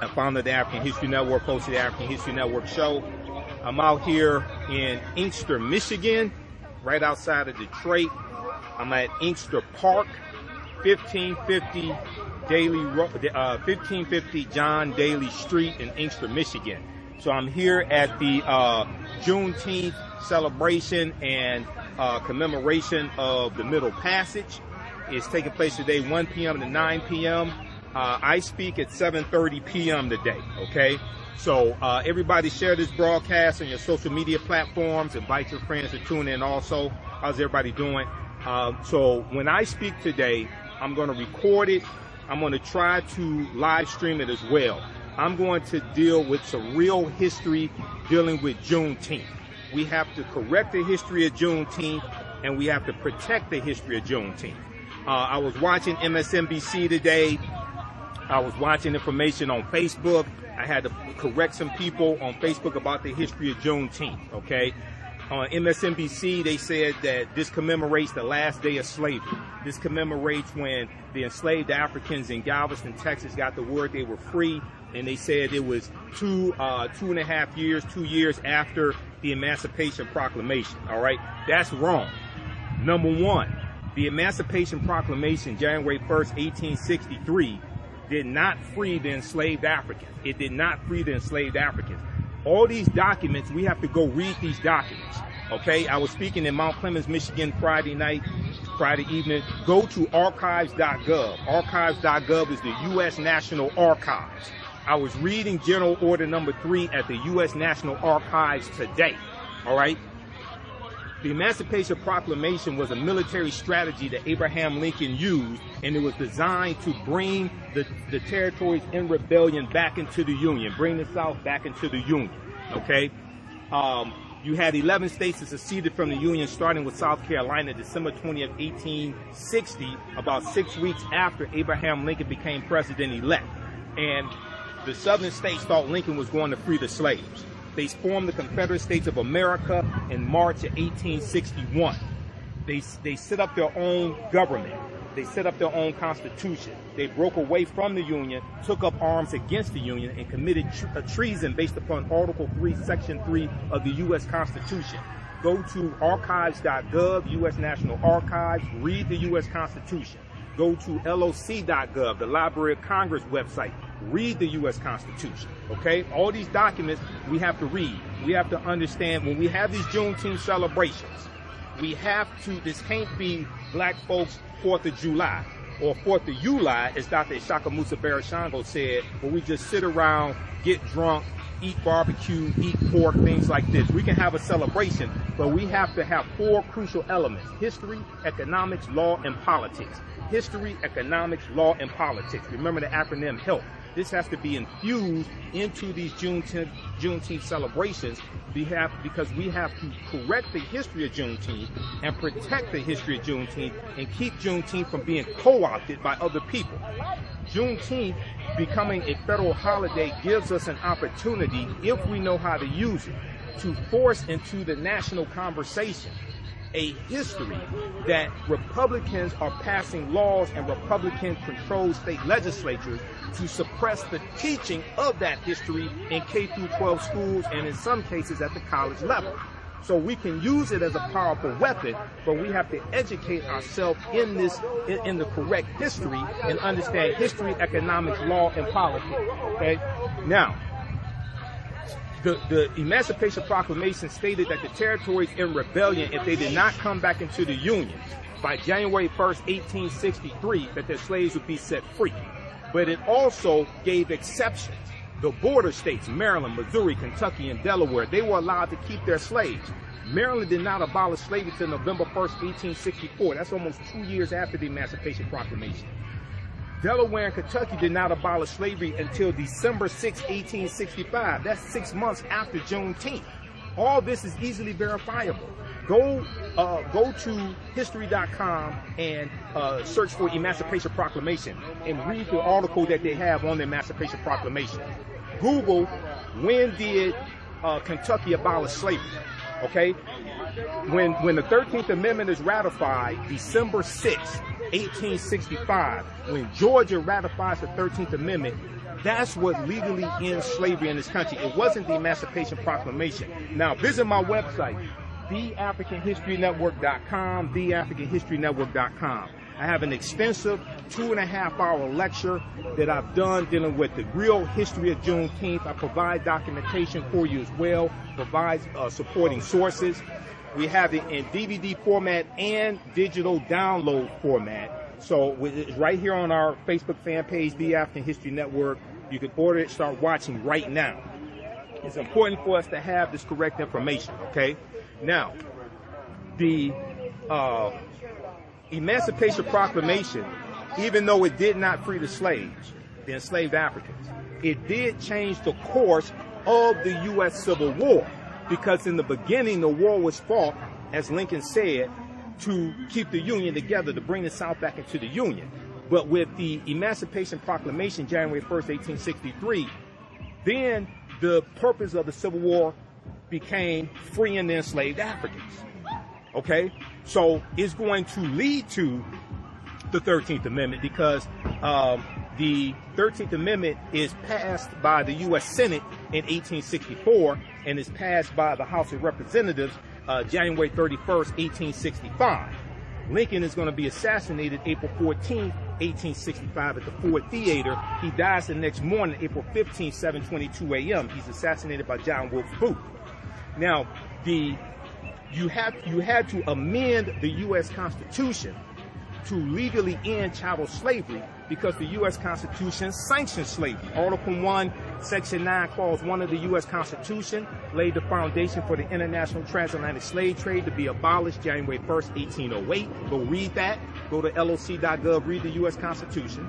founder of the African History Network, host of the African History Network show. I'm out here in Inkster, Michigan, right outside of Detroit. I'm at Inkster Park, 1550 Daly, 1550 John Daly Street in Inkster, Michigan. So I'm here at the Juneteenth celebration and commemoration of the Middle Passage. It's taking place today 1 p.m. to 9 p.m. I speak at 7:30 p.m. today, okay? So everybody share this broadcast on your social media platforms. Invite your friends to tune in also. How's everybody doing? So when I speak today, I'm going to record it. I'm going to try to live stream it as well. I'm going to deal with some real history dealing with Juneteenth. We have to correct the history of Juneteenth, and we have to protect the history of Juneteenth. I was watching MSNBC today. I was watching information on Facebook. I had to correct some people on Facebook about the history of Juneteenth, okay? On MSNBC, they said that this commemorates the last day of slavery. This commemorates when the enslaved Africans in Galveston, Texas got the word they were free, and they said it was 2.5 years, 2 years after the Emancipation Proclamation, all right? That's wrong. Number one, the Emancipation Proclamation, January 1st, 1863, did not free the enslaved Africans. It did not free the enslaved Africans. All these documents, we have to go read these documents, okay? I was speaking in Mount Clemens, Michigan, Friday evening. Go to archives.gov. Archives.gov is the U.S. National Archives. I was reading General Order Number 3 at the U.S. National Archives today, all right? The Emancipation Proclamation was a military strategy that Abraham Lincoln used, and it was designed to bring the territories in rebellion back into the Union, bring the South back into the Union, okay? You had 11 states that seceded from the Union, starting with South Carolina, December 20th, 1860, about 6 weeks after Abraham Lincoln became president-elect. And the southern states thought Lincoln was going to free the slaves. They formed the Confederate States of America in March of 1861. They set up their own government. They set up their own constitution. They broke away from the Union, took up arms against the Union, and committed treason based upon Article 3, Section 3 of the U.S. Constitution. Go to archives.gov, U.S. National Archives, read the U.S. Constitution. Go to loc.gov, the Library of Congress website. Read the U.S. Constitution, okay? All these documents we have to read. We have to understand when we have these Juneteenth celebrations, we have to, this can't be black folks' 4th of July or 4th of July, as Dr. Ishaka Musa Barashango said, where we just sit around, get drunk, eat barbecue, eat pork, things like this. We can have a celebration, but we have to have 4 crucial elements: history, economics, law, and politics. History, economics, law, and politics. Remember the acronym HELP. This has to be infused into these Juneteenth celebrations because we have to correct the history of Juneteenth and protect the history of Juneteenth and keep Juneteenth from being co-opted by other people. Juneteenth becoming a federal holiday gives us an opportunity, if we know how to use it, to force into the national conversation a history that Republicans are passing laws and Republican-controlled state legislatures to suppress the teaching of that history in K-12 schools and in some cases at the college level. So we can use it as a powerful weapon, but we have to educate ourselves in the correct history and understand history, economics, law, and politics. Okay? Now, the Emancipation Proclamation stated that the territories in rebellion, if they did not come back into the Union by January 1st, 1863, that their slaves would be set free. But it also gave exceptions. The border states, Maryland, Missouri, Kentucky, and Delaware, they were allowed to keep their slaves. Maryland did not abolish slavery until November 1st, 1864. That's almost 2 years after the Emancipation Proclamation. Delaware and Kentucky did not abolish slavery until December 6, 1865. That's 6 months after Juneteenth. All this is easily verifiable. Go to history.com and search for Emancipation Proclamation and read the article that they have on the Emancipation Proclamation. Google, when did Kentucky abolish slavery? Okay? When the 13th Amendment is ratified, December 6, 1865, when Georgia ratifies the 13th Amendment, That's what legally ends slavery in this country. It wasn't the Emancipation Proclamation. Now, visit my website, theafricanhistorynetwork.com, theafricanhistorynetwork.com. I have an extensive 2.5-hour lecture that I've done dealing with the real history of Juneteenth. I provide documentation for you as well, provide supporting sources. We have it in DVD format and digital download format. So it's right here on our Facebook fan page, The African History Network. You can order it, start watching right now. It's important for us to have this correct information, okay? Now, the Emancipation Proclamation, even though it did not free the slaves, the enslaved Africans, it did change the course of the U.S. Civil War, because in the beginning, the war was fought, as Lincoln said, to keep the Union together, to bring the South back into the Union. But with the Emancipation Proclamation, January 1st, 1863, then the purpose of the Civil War became freeing the enslaved Africans. Okay? So it's going to lead to the 13th Amendment, because the 13th Amendment is passed by the U.S. Senate in 1864 and is passed by the House of Representatives January 31st, 1865. Lincoln is going to be assassinated April 14th, 1865 at the Ford Theater. He dies the next morning, April 15th, 7:22 a.m. He's assassinated by John Wilkes Booth. Now, you had to amend the U.S. Constitution to legally end chattel slavery, because the U.S. Constitution sanctions slavery. Article 1, Section 9, Clause 1 of the U.S. Constitution laid the foundation for the international transatlantic slave trade to be abolished January 1st, 1808. Go read that. Go to loc.gov, read the U.S. Constitution.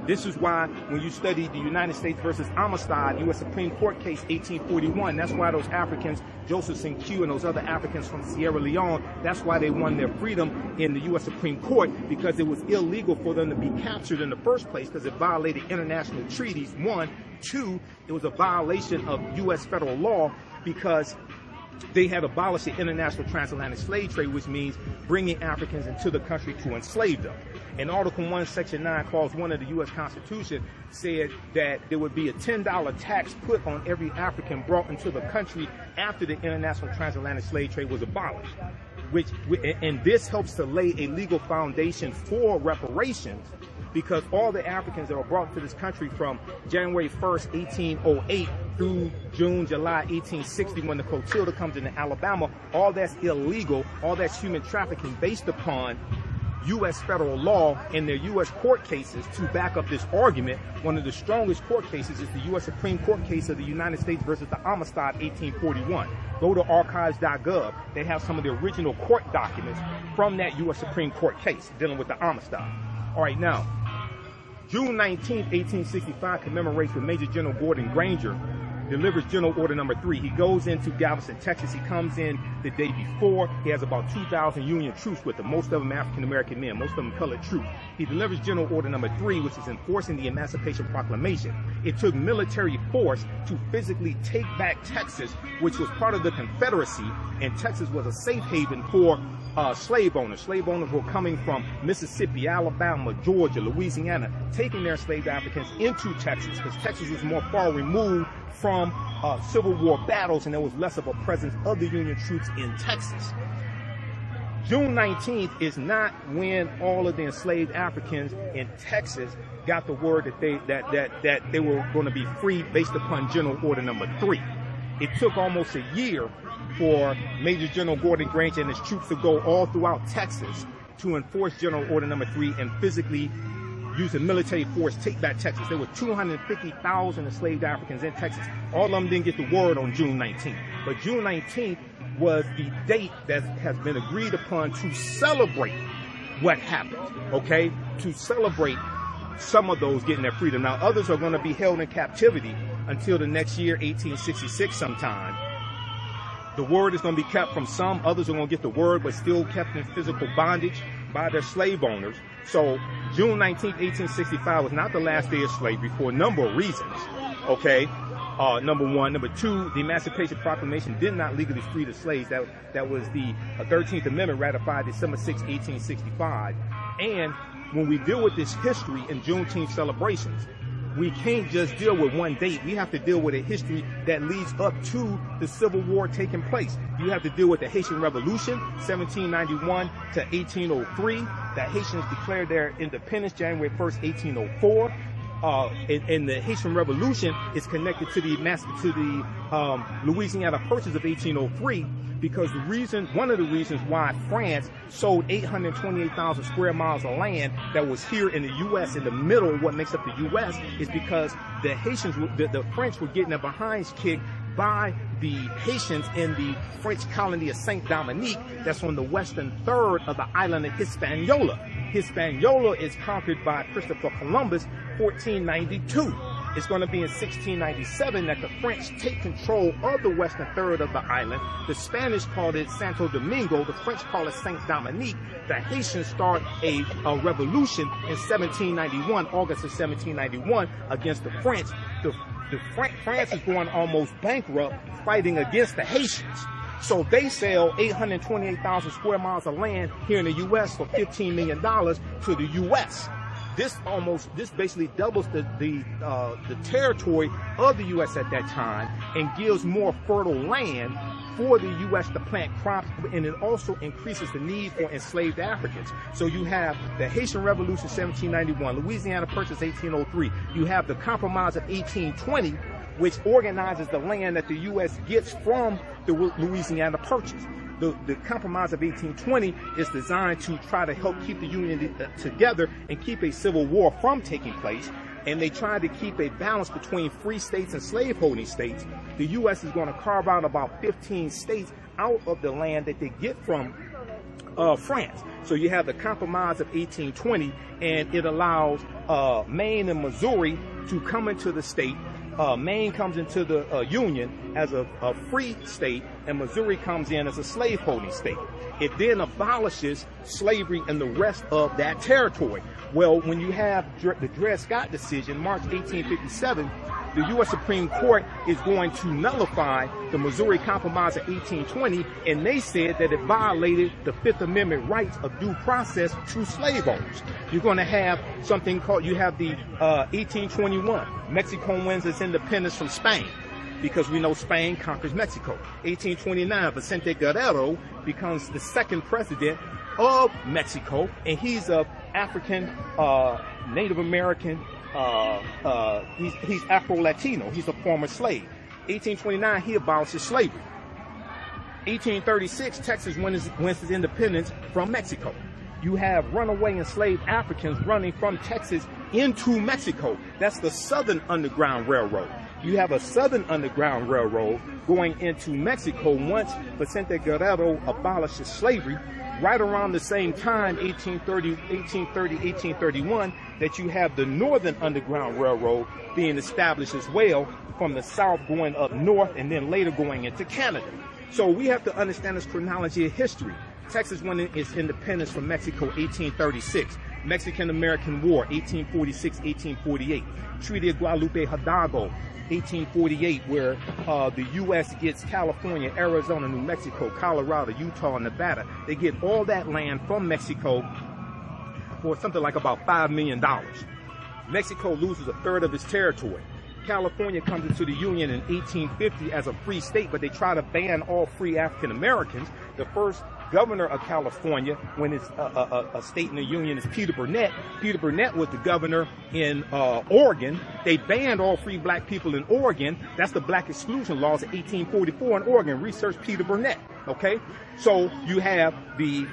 This is why when you study the United States versus Amistad, U.S. Supreme Court case 1841, that's why those Africans, Joseph St. Q and those other Africans from Sierra Leone, that's why they won their freedom in the U.S. Supreme Court, because it was illegal for them to be captured in the first place, because it violated international treaties, 1. 2, it was a violation of U.S. federal law, because they had abolished the international transatlantic slave trade, which means bringing Africans into the country to enslave them. And Article 1, Section 9, Clause 1 of the U.S. Constitution said that there would be a $10 tax put on every African brought into the country after the international transatlantic slave trade was abolished. And this helps to lay a legal foundation for reparations, because all the Africans that were brought into this country from January 1st, 1808 through June, July 1860, when the Clotilda comes into Alabama, all that's illegal, all that's human trafficking based upon U.S. federal law and their U.S. court cases to back up this argument. One of the strongest court cases is the U.S. Supreme Court case of the United States versus the Amistad, 1841. Go to archives.gov. They have some of the original court documents from that U.S. Supreme Court case dealing with the Amistad. All right, now, June 19th, 1865 commemorates when Major General Gordon Granger delivers General Order Number 3. He goes into Galveston, Texas. He comes in the day before. He has about 2,000 Union troops with him, most of them African-American men, most of them colored troops. He delivers General Order Number 3, which is enforcing the Emancipation Proclamation. It took military force to physically take back Texas, which was part of the Confederacy, and Texas was a safe haven for slave owners. Slave owners were coming from Mississippi, Alabama, Georgia, Louisiana, taking their enslaved Africans into Texas, because Texas was more far removed from Civil War battles, and there was less of a presence of the Union troops in Texas. June 19th is not when all of the enslaved Africans in Texas got the word that they were going to be free based upon General Order Number 3. It took almost a year for Major General Gordon Granger and his troops to go all throughout Texas to enforce General Order Number 3 and physically using military force take back Texas. There were 250,000 enslaved Africans in Texas. All of them didn't get the word on June 19th. But June 19th was the date that has been agreed upon to celebrate what happened, okay? To celebrate some of those getting their freedom. Now, others are going to be held in captivity until the next year, 1866 sometime. The word is going to be kept from some. Others are going to get the word, but still kept in physical bondage by their slave owners. So June 19th, 1865 was not the last day of slavery for a number of reasons, okay? Number one. Number two, the Emancipation Proclamation did not legally free the slaves. That was the 13th Amendment ratified December 6, 1865. And when we deal with this history in Juneteenth celebrations, we can't just deal with one date. We have to deal with a history that leads up to the Civil War taking place. You have to deal with the Haitian Revolution, 1791 to 1803. The Haitians declared their independence January 1st, 1804. And the Haitian Revolution is connected to the Louisiana Purchase of 1803, because one of the reasons why France sold 828,000 square miles of land that was here in the U.S., in the middle of what makes up the U.S., is because the Haitians, the French were getting their behinds kicked by the Haitians in the French colony of Saint Dominique, that's on the western third of the island of Hispaniola. Hispaniola is conquered by Christopher Columbus, 1492. It's going to be in 1697 that the French take control of the western third of the island. The Spanish called it Santo Domingo. The French call it Saint Dominique. The Haitians start a revolution in 1791, August of 1791, against the French. France is going almost bankrupt fighting against the Haitians. So they sell 828,000 square miles of land here in the U.S. for $15 million to the U.S. This basically doubles the territory of the U.S. at that time and gives more fertile land for the U.S. to plant crops, and it also increases the need for enslaved Africans. So you have the Haitian Revolution 1791, Louisiana Purchase 1803. You have the Compromise of 1820, which organizes the land that the U.S. gets from the Louisiana Purchase. The Compromise of 1820 is designed to try to help keep the Union together and keep a civil war from taking place. And they tried to keep a balance between free states and slaveholding states. The U.S. is going to carve out about 15 states out of the land that they get from France. So you have the Compromise of 1820, and it allows Maine and Missouri to come into the state. Maine comes into the Union as a free state, and Missouri comes in as a slaveholding state. It then abolishes slavery in the rest of that territory. Well, when you have the Dred Scott decision, March 1857, the U.S. Supreme Court is going to nullify the Missouri Compromise of 1820, and they said that it violated the Fifth Amendment rights of due process to slave owners. You're going to have something called, you have the 1821. Mexico wins its independence from Spain, because we know Spain conquers Mexico. 1829, Vicente Guerrero becomes the second president of Mexico, and he's of African, Native American, he's Afro-Latino. He's a former slave. 1829, he abolishes slavery. 1836, Texas wins its independence from Mexico. You have runaway enslaved Africans running from Texas into Mexico. That's the Southern Underground Railroad. You have a Southern Underground Railroad going into Mexico once Vicente Guerrero abolishes slavery. Right around the same time, 1831, that you have the Northern Underground Railroad being established as well, from the south going up north and then later going into Canada. So we have to understand this chronology of history. Texas won its independence from Mexico, 1836. Mexican-American War, 1846-1848. Treaty of Guadalupe Hidalgo, 1848, where the U.S. gets California, Arizona, New Mexico, Colorado, Utah, and Nevada. They get all that land from Mexico for something like about $5 million. Mexico loses a third of its territory. California comes into the Union in 1850 as a free state, but they try to ban all free African Americans. The first governor of California, when it's a state in the Union, is Peter Burnett. Peter Burnett was the governor in Oregon. They banned all free black people in Oregon. That's the Black Exclusion Laws of 1844 in Oregon. Research Peter Burnett. Okay, so you have the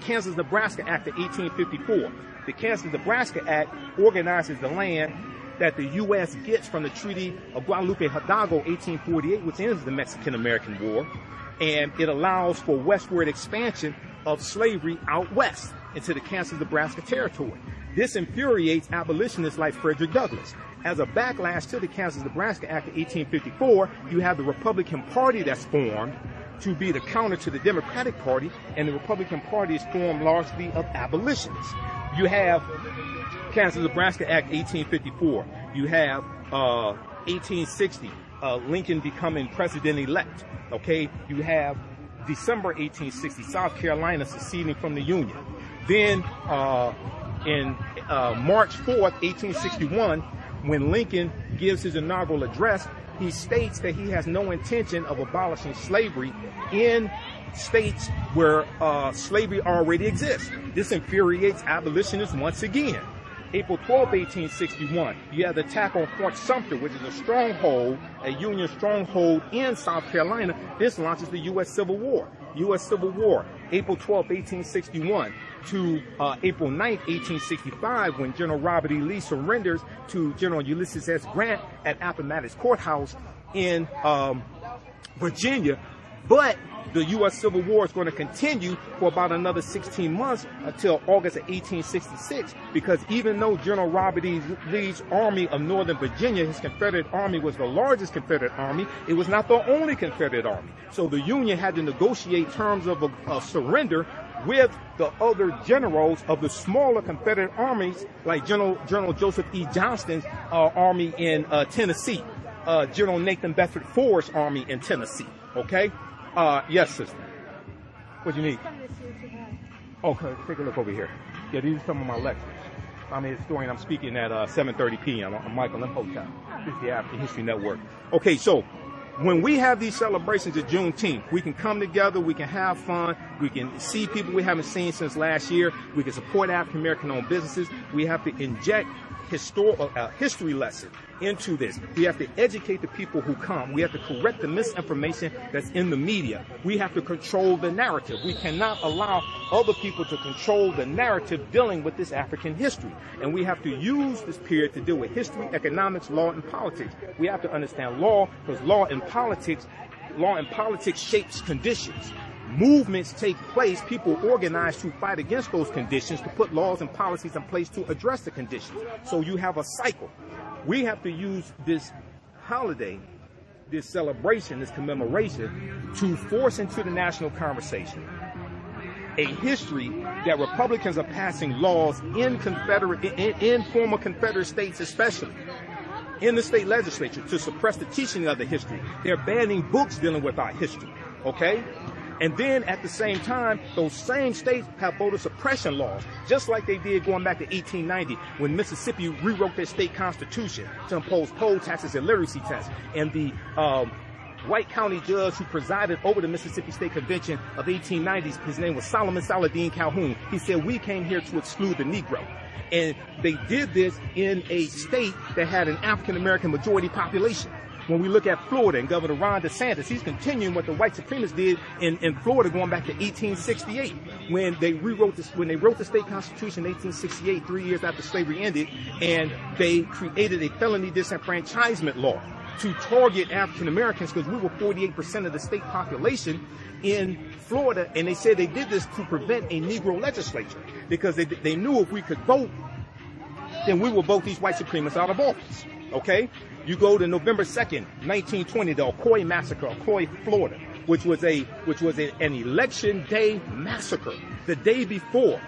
Kansas-Nebraska Act of 1854. The Kansas-Nebraska Act organizes the land that the U.S. gets from the Treaty of Guadalupe Hidalgo, 1848, which ends the Mexican-American War. And it allows for westward expansion of slavery out west into the Kansas-Nebraska territory. This infuriates abolitionists like Frederick Douglass. As a backlash to the Kansas-Nebraska Act of 1854, you have the Republican Party that's formed to be the counter to the Democratic Party, and the Republican Party is formed largely of abolitionists. You have Kansas-Nebraska Act 1854. You have 1860, Lincoln becoming president-elect. Okay, you have December 1860, South Carolina seceding from the Union. Then in March 4th, 1861, when Lincoln gives his inaugural address, he states that he has no intention of abolishing slavery in states where slavery already exists. This infuriates abolitionists once again. April 12, 1861, you have the attack on Fort Sumter, which is a stronghold, a Union stronghold in South Carolina. This launches the U.S. Civil War. U.S. Civil War, April 12, 1861 to April 9, 1865, when General Robert E. Lee surrenders to General Ulysses S. Grant at Appomattox Courthouse in Virginia. But the U.S. Civil War is going to continue for about another 16 months until August of 1866, because even though General Robert E. Lee's Army of Northern Virginia, his Confederate Army, was the largest Confederate army, it was not the only Confederate army. So the Union had to negotiate terms of a surrender with the other generals of the smaller Confederate armies, like General Joseph E. Johnston's army in Tennessee, General Nathan Bedford Forrest's army in Tennessee. Okay? Yes, sister. What do you need? Okay, take a look over here. Yeah, these are some of my lectures. I'm a historian. I'm speaking at 7:30 p.m. I'm Michael Imhotep. This is the African History Network. Okay, so when we have these celebrations of Juneteenth, we can come together, we can have fun, we can see people we haven't seen since last year, we can support African American owned businesses. We have to inject history lesson into this. We have to educate the people who come. We have to correct the misinformation that's in the media. We have to control the narrative. We cannot allow other people to control the narrative dealing with this African history. And we have to use this period to deal with history, economics, law, and politics. We have to understand law, because law and politics shapes conditions. Movements take place, people organize to fight against those conditions, to put laws and policies in place to address the conditions. So you have a cycle. We have to use this holiday, this celebration, this commemoration, to force into the national conversation a history that Republicans are passing laws in former Confederate states, especially in the state legislature, to suppress the teaching of the history. They're banning books dealing with our history. Okay? And then at the same time, those same states have voter suppression laws, just like they did going back to 1890 when Mississippi rewrote their state constitution to impose poll taxes and literacy tests. And the white county judge who presided over the Mississippi State Convention of 1890s, his name was Solomon Saladin Calhoun. He said, we came here to exclude the Negro. And they did this in a state that had an African-American majority population. When we look at Florida and Governor Ron DeSantis, he's continuing what the white supremacists did in Florida going back to 1868, when they wrote the state constitution in 1868, 3 years after slavery ended, and they created a felony disenfranchisement law to target African Americans, because we were 48% of the state population in Florida, and they said they did this to prevent a Negro legislature, because they knew if we could vote, then we would vote these white supremacists out of office. Okay? You go to November 2nd, 1920, the Ocoee Massacre, Ocoee, Florida, which was an election day massacre. The day before,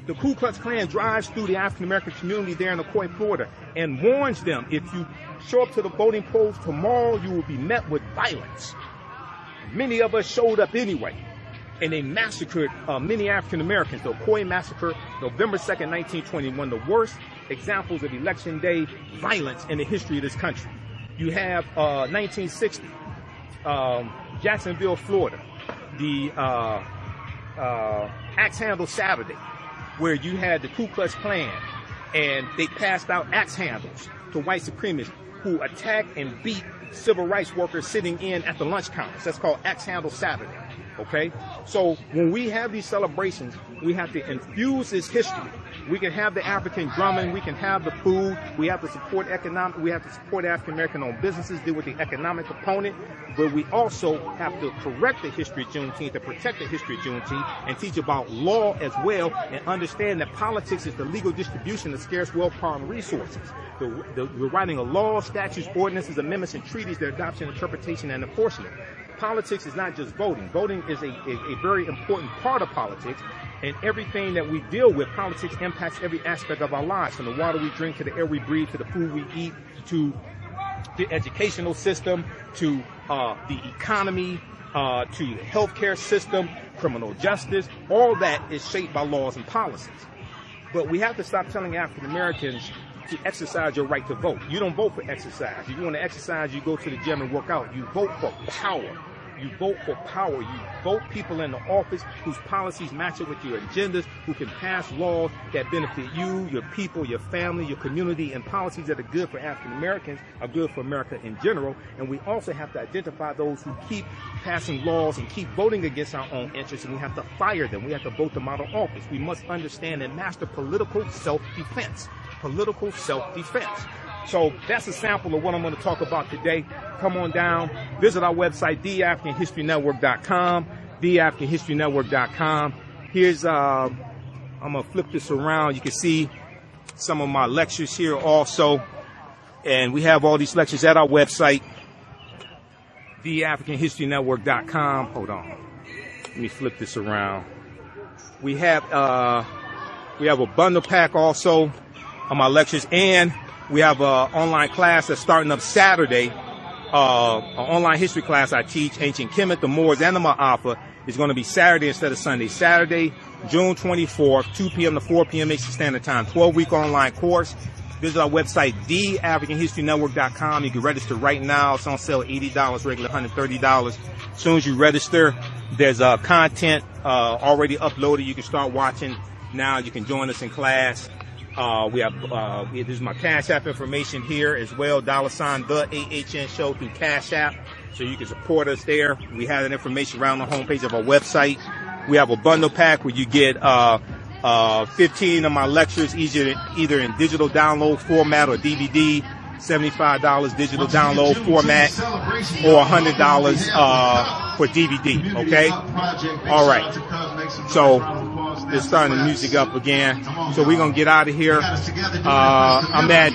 the Ku Klux Klan drives through the African American community there in Ocoee, Florida, and warns them, if you show up to the voting polls tomorrow, you will be met with violence. Many of us showed up anyway, and they massacred many African Americans. The Ocoee Massacre, November 2nd, 1920, one of the worst examples of election day violence in the history of this country. You have 1960, Jacksonville, Florida, the Axe Handle Saturday, where you had the Ku Klux Klan, and they passed out axe handles to white supremacists who attacked and beat civil rights workers sitting in at the lunch counters. That's called Axe Handle Saturday. Okay? So when we have these celebrations, we have to infuse this history. We can have the African drumming, we can have the food, we have to support African American owned businesses, deal with the economic component, but we also have to correct the history of Juneteenth, to protect the history of Juneteenth, and teach about law as well, and understand that politics is the legal distribution of scarce wealth, power, and resources. The writing of laws, statutes, ordinances, amendments, and treaties, their adoption, interpretation, and enforcement. Politics is not just voting. Voting is a very important part of politics, and everything that we deal with, politics impacts every aspect of our lives, from the water we drink, to the air we breathe, to the food we eat, to the educational system, to the economy, to the healthcare system, criminal justice. All that is shaped by laws and policies. But we have to stop telling African Americans to exercise your right to vote. You don't vote for exercise. If you want to exercise, you go to the gym and work out. You vote for power. You vote for power. You vote people in the office whose policies match up with your agendas, who can pass laws that benefit you, your people, your family, your community, and policies that are good for African Americans, are good for America in general. And we also have to identify those who keep passing laws and keep voting against our own interests, and we have to fire them. We have to vote them out of office. We must understand and master political self-defense. Political self-defense. So that's a sample of what I'm going to talk about today. Come on down, visit our website, theafricanhistorynetwork.com, theafricanhistorynetwork.com. Here's, I'm going to flip this around. You can see some of my lectures here also. And we have all these lectures at our website, theafricanhistorynetwork.com. Hold on. Let me flip this around. We have a bundle pack also on my lectures, and we have an online class that's starting up Saturday, an online history class I teach, Ancient Kemet, the Moors, and the Ma'afa. Is going to be Saturday instead of Sunday. Saturday, June 24th, 2 p.m. to 4 p.m. Eastern Standard Time, 12-week online course. Visit our website, theafricanhistorynetwork.com. You can register right now. It's on sale $80, regular $130. As soon as you register, there's content already uploaded. You can start watching now. You can join us in class. We have, this is my Cash App information here as well, $, the AHN show through Cash App. So you can support us there. We have that information around the homepage of our website. We have a bundle pack where you get, 15 of my lectures, either in digital download format or DVD, $75 digital download format, or $100, for DVD. Okay. All right. So, they're starting the music up again. So we're going to get out of here. I'm at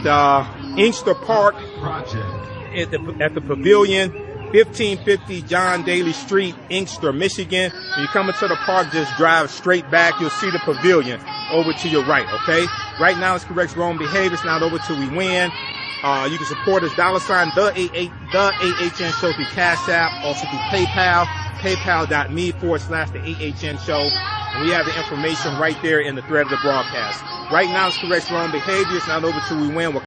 Inkster Park at the Pavilion, 1550 John Daly Street, Inkster, Michigan. When you come into the park, just drive straight back. You'll see the Pavilion over to your right, okay? Right now, it's corrects wrong behavior. It's not over till we win. You can support us, $, the AHN show through Cash App, also through PayPal, paypal.me/the AHN show. And we have the information right there in the thread of the broadcast. Right now, it's correct wrong behavior. It's not over till we win.